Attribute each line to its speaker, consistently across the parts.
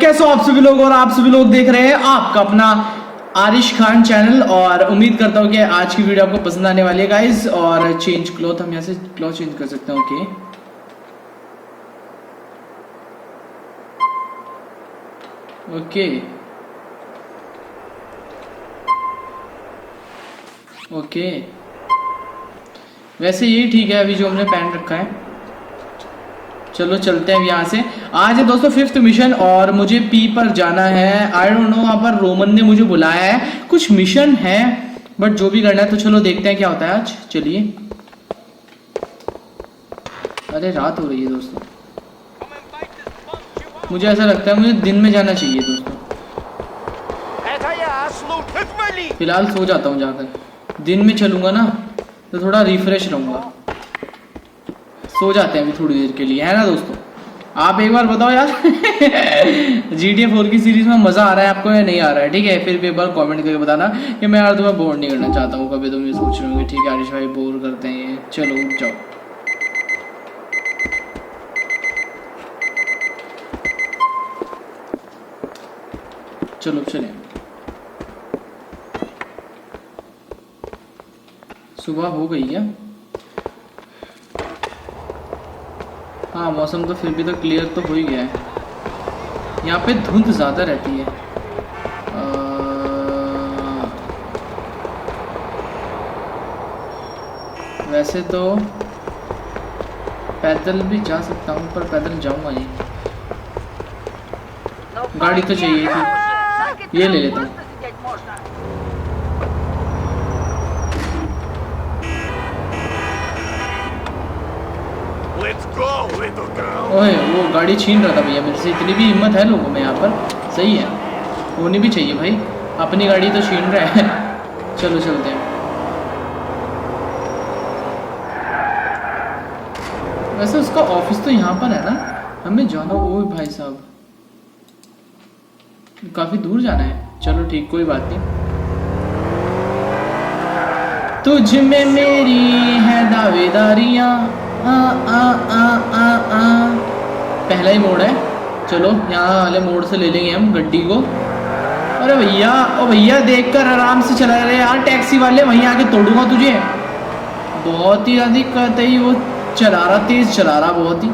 Speaker 1: कैसे हो आप सभी लोग, और आप सभी लोग देख रहे हैं आपका अपना आरिश खान चैनल। और उम्मीद करता हूँ कि आज की वीडियो आपको पसंद आने वाली है गाइस। और चेंज क्लॉथ, हम यहाँ से क्लॉथ चेंज कर सकते हैं। ओके ओके, वैसे ये ठीक है अभी जो हमने पहन रखा है। चलो चलते हैं यहाँ से। आज है दोस्तों 5th मिशन और मुझे पी पर जाना है। आई डोंट नो, वहाँ पर रोमन ने मुझे बुलाया है, कुछ मिशन है बट जो भी करना है तो चलो देखते हैं क्या होता है आज। चलिए। अरे रात हो रही है दोस्तों, मुझे ऐसा लगता है मुझे दिन में जाना चाहिए दोस्तों। फिलहाल सो जाता हूँ जाकर, दिन में चलूंगा ना तो थोड़ा रिफ्रेश रहूंगा। सो जाते हैं अभी थोड़ी देर के लिए, है ना दोस्तों। आप एक बार बताओ यार GTA 4 की सीरीज में मजा आ रहा है आपको या नहीं आ रहा है? ठीक है, फिर भी एक बार कमेंट करके बताना कि मैं यार तुम्हें बोर नहीं करना चाहता हूँ कभी। तुम ये सोच रहे होंगे ठीक है आरिश भाई बोर करते हैं ये। चलो उठ जाओ। चलो चले। सुबह हो गई है। हाँ मौसम तो फिर भी तो क्लियर तो हो ही गया है। यहाँ पे धुंध ज़्यादा रहती है। वैसे तो पैदल भी जा सकता हूँ पर पैदल जाऊँगा नहीं, गाड़ी तो चाहिए थी, ये ले लेता हूँ। ओए वो गाड़ी छीन रहा था भैया मेरे से। इतनी भी हिम्मत है लोगों में यहाँ पर, सही है, होनी भी चाहिए भाई। अपनी गाड़ी तो छीन रहा है चलो चलते हैं। वैसे उसका ऑफिस तो यहाँ पर है ना, हमें जाना। ओ भाई साहब काफी दूर जाना है। चलो ठीक, कोई बात नहीं। तुझ में मेरी है दावेदारियां, पहला ही मोड़ है। चलो यहाँ वाले मोड़ से ले लेंगे हम गड्डी को। अरे भैया, ओ भैया देखकर आराम से चला रहे यार, टैक्सी वाले वहीं आके तोड़ूंगा तुझे। बहुत ही ज़्यादा कतई वो चला रहा, तेज चला रहा बहुत ही।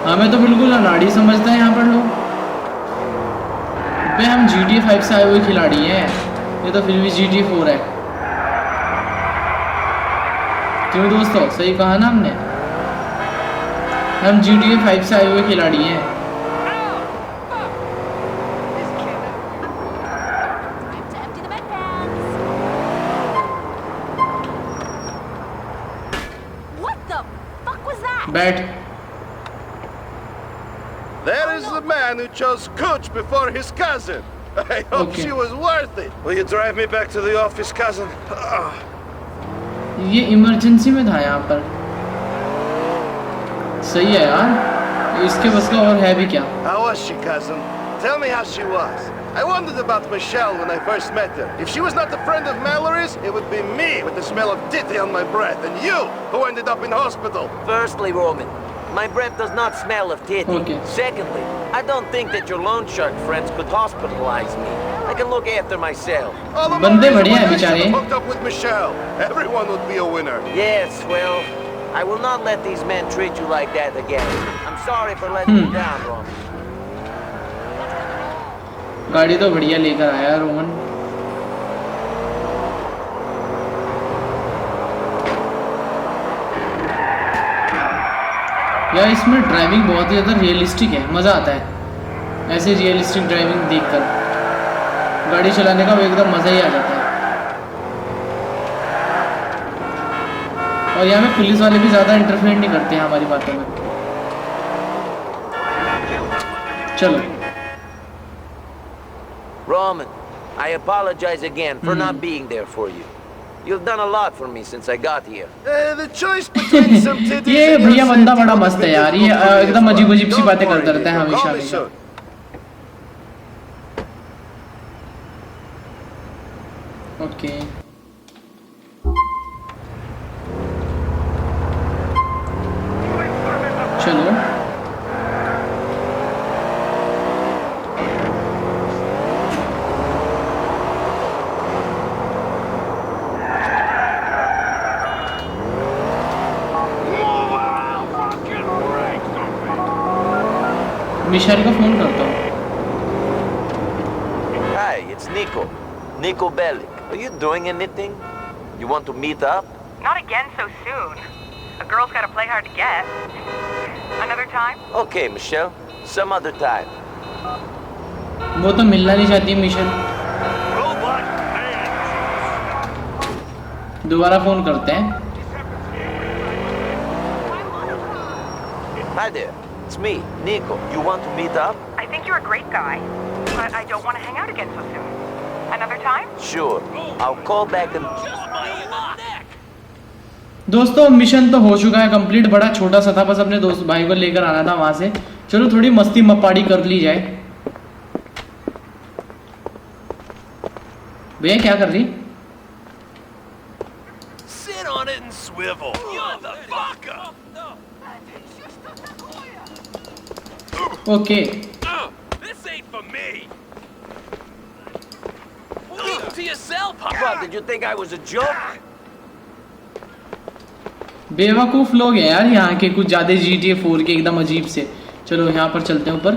Speaker 1: हमें तो बिल्कुल अनाड़ी समझते हैं यहाँ पर लोग। भाई हम GTA 5 से आए हुए खिलाड़ी हैं, ये तो फिर भी GTA 4 है। क्यों दोस्तों, सही कहा ना हमने, हम GTA 5 से आए हुए खिलाड़ी हैं। बैठ।
Speaker 2: There is the man who chose Coach before his cousin. I hope she was worth it. Will you drive me back to the office, cousin?
Speaker 1: ये इमरजेंसी में था यहाँ पर। सही है यार, इसके बस का और है भी क्या।
Speaker 2: How was she, cousin? Tell me how she was. I wondered about Michelle when I first met her. If she was not a friend of Mallory's, it would be me with the smell of titty on my breath, and you who ended up in hospital.
Speaker 3: Firstly, Roman, my breath does not smell of titty.
Speaker 1: Okay.
Speaker 3: Secondly, I don't think that your loan shark friends could hospitalize me. I can look after myself.
Speaker 1: बंदे बढ़िया हैं बेचारे।
Speaker 2: Hooked up with Michelle. Everyone would be a winner.
Speaker 3: Yes, well, I will not let these men treat you like that again. I'm sorry for letting you down, Roman.
Speaker 1: गाड़ी तो बढ़िया लेकर आया Roman. यार इसमें ड्राइविंग बहुत ही ज़्यादा realistic है, मज़ा आता है ऐसे रियलिस्टिक ड्राइविंग देखकर। गाड़ी चलाने का एकदम मज़ा ही आ जाता है। और यहाँ में पुलिस वाले भी ज़्यादा इंटरफेयर नहीं करते हैं हमारी बातों में। चलो।
Speaker 3: Roman, I apologize again for not being there for you. You've done a lot for me since I got here.
Speaker 2: The choice between some titties
Speaker 1: ये भैया बंदा बड़ा मस्त है यार, ये एकदम अजीब अजीब सी बातें करता रहता है हमेशा। ओके चलो मिशेल को फोन करता हूँ।
Speaker 3: Hi, it's Niko. Niko Bellic. Are you doing anything? You want to meet up?
Speaker 4: Not again so soon. A girl's gotta play hard to get. Another time?
Speaker 3: Okay, Michelle. Some other time.
Speaker 1: वो तो मिलना नहीं चाहती Michel. दोबारा phone करते हैं।
Speaker 3: Hi there. It's me, Niko. You want to meet up?
Speaker 4: I think you're a great guy, but I don't want to hang out again so soon. Another time?
Speaker 3: Sure. I'll call back and...
Speaker 1: दोस्तों mission तो हो चुका है complete. बड़ा छोटा सा था, बस अपने दोस्त भाई को लेकर आना था वहां से। चलो थोड़ी मस्ती मपाड़ी कर ली जाए। भैया क्या कर रही?
Speaker 2: Sit on it and swivel. You're the fucker.
Speaker 1: Okay
Speaker 2: This ain't for me. Keep to yourself.
Speaker 3: What, did you think I was a joke?
Speaker 1: बेवकूफ लोग हैं यार यहाँ के, कुछ ज्यादा GTA 4 के एकदम अजीब से। चलो यहाँ पर चलते हैं ऊपर।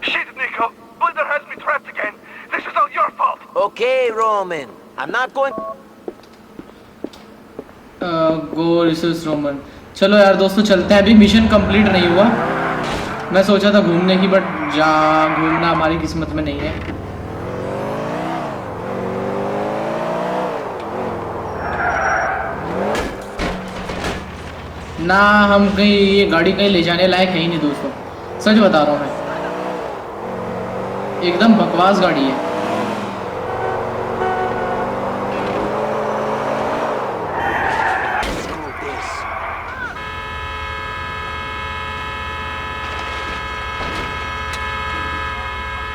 Speaker 2: Shit, Niko. Blinder has me trapped again. This is all your fault.
Speaker 3: Okay, Roman. I'm not going...
Speaker 1: go resource Roman. चलो यार दोस्तों चलते हैं। अभी मिशन कंप्लीट नहीं हुआ। मैं सोचा था घूमने की, बट घूमना हमारी किस्मत में नहीं है। ना हम कहीं ये गाड़ी कहीं ले जाने लायक है ही नहीं दोस्तों, सच बता रहा हूँ मैं। एकदम बकवास गाड़ी है।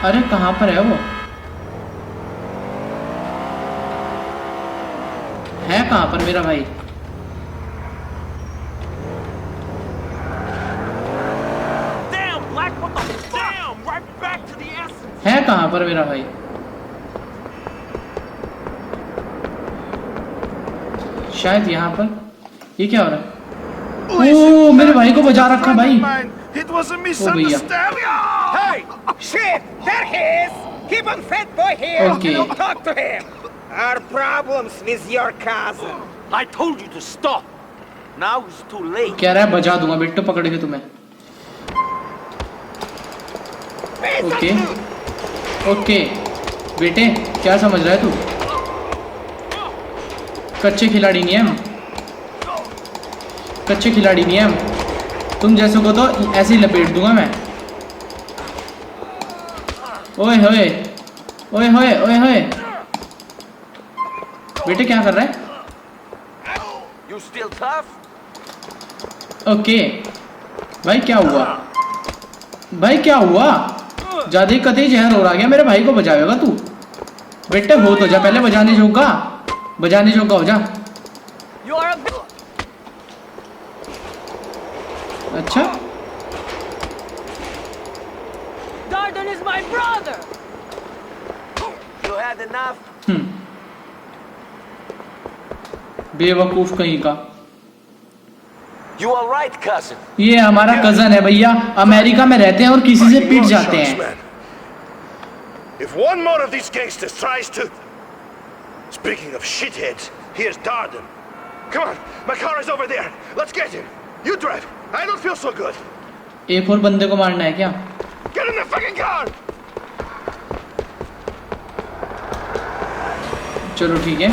Speaker 1: अरे कहाँ पर है वो? है कहाँ पर मेरा भाई? है कहाँ पर मेरा भाई? शायद यहाँ पर। ये क्या हो रहा है? ओ मेरे भाई को बजा रखा भाई।
Speaker 2: It was a
Speaker 1: भैया।
Speaker 2: misunderstanding.
Speaker 5: Hey! Shit! There he is! Keep on fat boy here!
Speaker 1: Okay.
Speaker 5: Don't talk to him! Our problems with your cousin.
Speaker 3: I told you to stop. Now it's too late.
Speaker 1: कह रहा है बजा दूंगा बिट्टू पकड़ के तुम्हें। Okay okay बेटे क्या समझ रहा है तू? कच्चे खिलाड़ी नहीं है हम, कच्चे खिलाड़ी नहीं है हम। तुम जैसे को तो ऐसे ही लपेट दूंगा मैं। ओए होए ओए होए ओए होए। बेटे क्या कर रहा है?
Speaker 3: You still tough?
Speaker 1: ओके भाई क्या हुआ? भाई क्या हुआ? ज्यादा कतई जहर हो रहा गया। मेरे भाई को बचाएगा तू? बेटे हो तो जा, पहले बजाने जोगा, बजाने जोगा हो जा। अच्छा
Speaker 4: Darden is my brother!
Speaker 3: You had enough?
Speaker 1: बेवकूफ कहीं का।
Speaker 3: You all right, cousin?
Speaker 1: ये हमारा कजन है भैया, अमेरिका में रहते हैं और किसी से पीट जाते हैं।
Speaker 2: If one more of these gangsters tries to... Speaking of shitheads, here's Darden. Come on, my car is over there. Let's get him. You drive. I don't feel so good.
Speaker 1: एक और बंदे को मारना है क्या?
Speaker 2: Get in the fucking car!
Speaker 1: चलो ठीक है,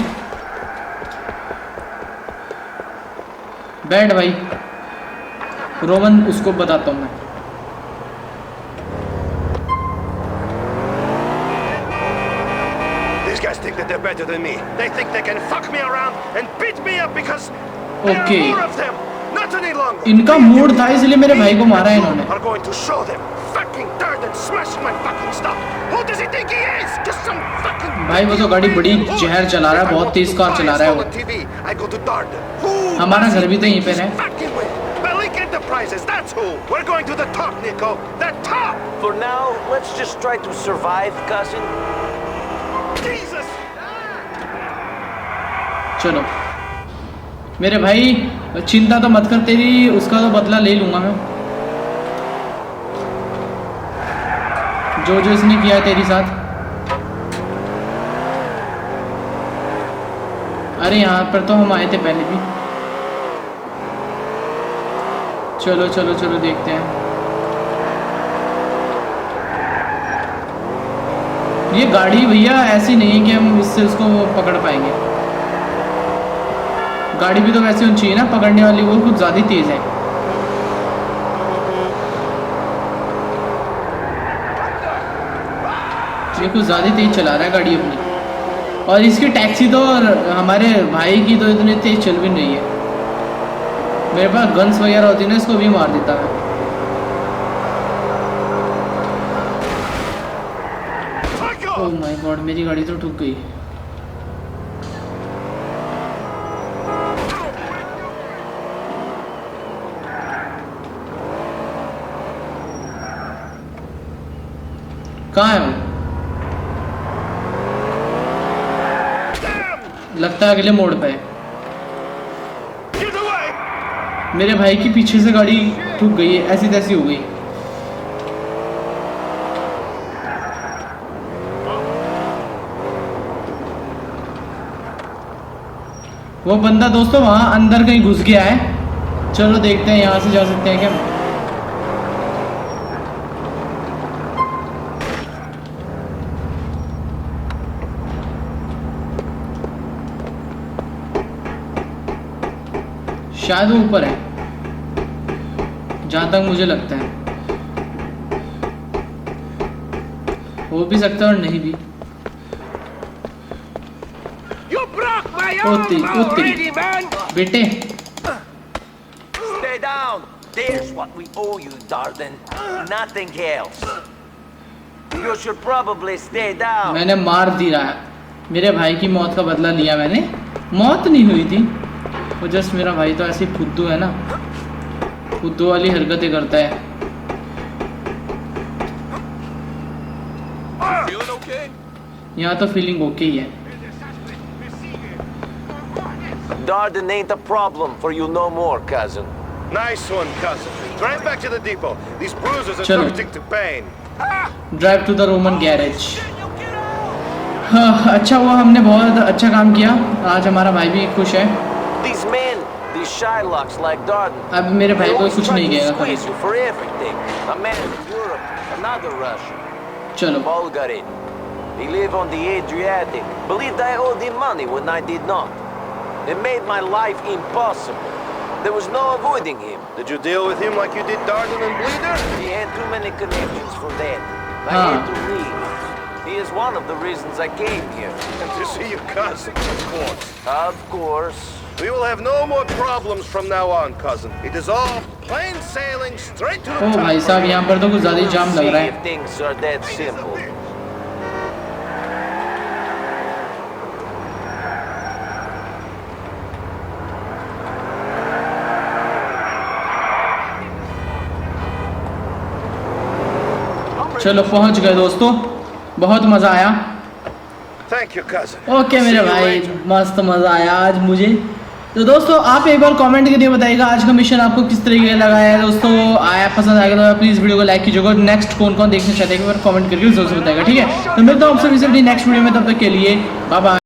Speaker 1: बैठ भाई। रोमन उसको बताता हूँ मैं।
Speaker 2: These guys think that they're better than me. They think they can fuck me around and beat me up because there
Speaker 1: Okay.
Speaker 2: are more of them. Not any longer.
Speaker 1: इनका मूड था इसलिए मेरे भाई को मारा है इन्होंने।
Speaker 2: Are going to show them. Fucking Darden smashing my fucking stuff. Who does he think he is? Just some fucking...
Speaker 1: भाई वो तो गाड़ी बड़ी जहर चला रहा है, बहुत तेज कार चला रहा है वो।
Speaker 2: I go to Darden. Who
Speaker 1: हमारा घर भी तो यहीं पे है।
Speaker 2: fucking with? Bellic Enterprises, that's who. We're going to the top, Niko. The top.
Speaker 3: For now, let's just try to survive, cousin.
Speaker 2: Jesus.
Speaker 1: चलो मेरे भाई चिंता तो मत कर, तेरी उसका तो बदला ले लूंगा मैं, जो जो इसने किया है तेरे साथ। अरे यहाँ पर तो हम आए थे पहले भी। चलो चलो चलो देखते हैं। ये गाड़ी भैया ऐसी नहीं है कि हम इससे उसको पकड़ पाएंगे। गाड़ी भी तो वैसे होनी चाहिए ना पकड़ने वाली, वो कुछ ज़्यादा तेज़ है। ये कुछ ज़्यादा तेज़ चला रहा है गाड़ी अपनी, और इसकी टैक्सी तो हमारे भाई की तो इतनी तेज़ चल भी नहीं है। मेरे पास गन्स वगैरह होती ना, इसको भी मार देता मैं। ओह माय गॉड, मेरी गाड़ी तो ठुक गई। कहाँ है वो? लगता है अगले मोड़ पे है। मेरे भाई की पीछे से गाड़ी ठुक गई है, ऐसी तैसी हो गई। वो बंदा दोस्तों वहां अंदर कहीं घुस गया है। चलो देखते हैं यहाँ से जा सकते हैं क्या। शायद वो ऊपर है, जहां तक मुझे लगता है। हो भी सकता है और नहीं भी। बेटे
Speaker 3: Stay down. There's what we owe you, darling. Nothing else. You should probably stay down.
Speaker 1: मैंने मार दिया है, मेरे भाई की मौत का बदला लिया मैंने। मौत नहीं हुई थी वो, जस्ट मेरा भाई तो ऐसे फुद्दू है ना, फुद्दू वाली हरकतें करता है। यहाँ तो फीलिंग ओके ही है।
Speaker 3: Darden ain't a problem for you no more, cousin.
Speaker 2: Nice one, cousin. Drive back to the depot. These bruises are
Speaker 1: Chalo.
Speaker 2: subject to pain.
Speaker 1: Drive to the Roman garage. हाँ, अच्छा हुआ हमने बहुत अच्छा काम किया, आज हमारा भाई भी खुश है।
Speaker 3: These men, these Shylocks like Darden.
Speaker 1: अब मेरे भाई
Speaker 3: They
Speaker 1: को
Speaker 3: always
Speaker 1: कुछ
Speaker 3: try
Speaker 1: नहीं
Speaker 3: to
Speaker 1: कहेगा कभी।
Speaker 3: squeeze you for everything. A man in Europe, another Russian.
Speaker 1: चलो
Speaker 3: Bulgarin. He lived on the Adriatic. Believed I owed him money when I did not. It made my life impossible. There was no avoiding him.
Speaker 2: Did you deal with him like you did Darden and Bleeder?
Speaker 3: He had too many connections for that. I
Speaker 1: Huh.
Speaker 3: had to leave. He is one of the reasons I came here.
Speaker 2: And to see your cousin, of course.
Speaker 3: Of course.
Speaker 2: We will have no more problems from now on, cousin. It is all plain sailing straight to the
Speaker 1: O
Speaker 2: top.
Speaker 1: भाई साहब, यहाँ पर तो कुछ ज़्यादा ही जाम लग
Speaker 3: See
Speaker 1: रहा
Speaker 3: if
Speaker 1: है।
Speaker 3: things are that simple.
Speaker 1: चलो पहुँच गए दोस्तों, बहुत मज़ा आया।
Speaker 2: Thank you, cousin.
Speaker 1: ओके मेरे
Speaker 2: See you
Speaker 1: भाई,
Speaker 2: later.
Speaker 1: मस्त मज़ा आया आज मुझे। तो दोस्तों आप एक बार कमेंट करके बताइएगा आज का मिशन आपको किस तरीके का लगा है। दोस्तों आया पसंद आएगा तो प्लीज़ वीडियो को लाइक कीजिएगा। नेक्स्ट कौन कौन देखना चाहते हैं एक बार कमेंट करके जरूर बताएगा, ठीक है। तो मिलता हूँ आपसे नेक्स्ट वीडियो में, तब तक के लिए बाय बाय।